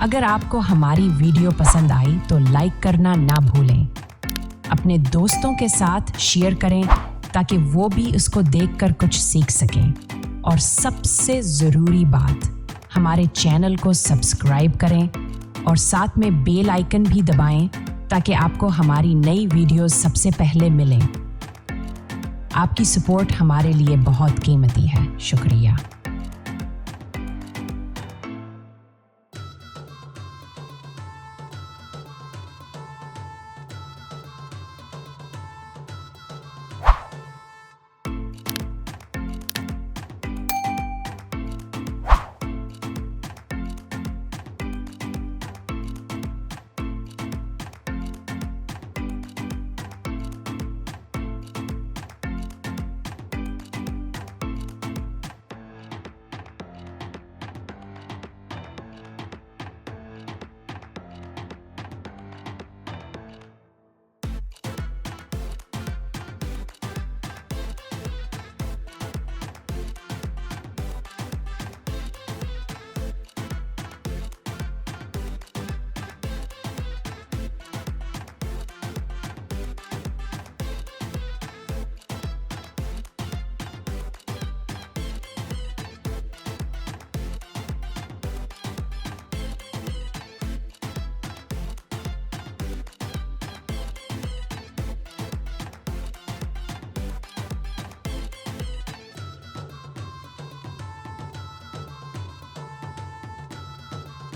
अगर आपको हमारी वीडियो पसंद आई तो लाइक करना ना भूलें। अपने दोस्तों के साथ शेयर करें ताकि वो भी उसको देखकर कुछ सीख सकें। और सबसे ज़रूरी बात, हमारे चैनल को सब्सक्राइब करें और साथ में बेल आइकन भी दबाएं ताकि आपको हमारी नई वीडियोस सबसे पहले मिलें। आपकी सपोर्ट हमारे लिए बहुत कीमती है। शुक्रिया।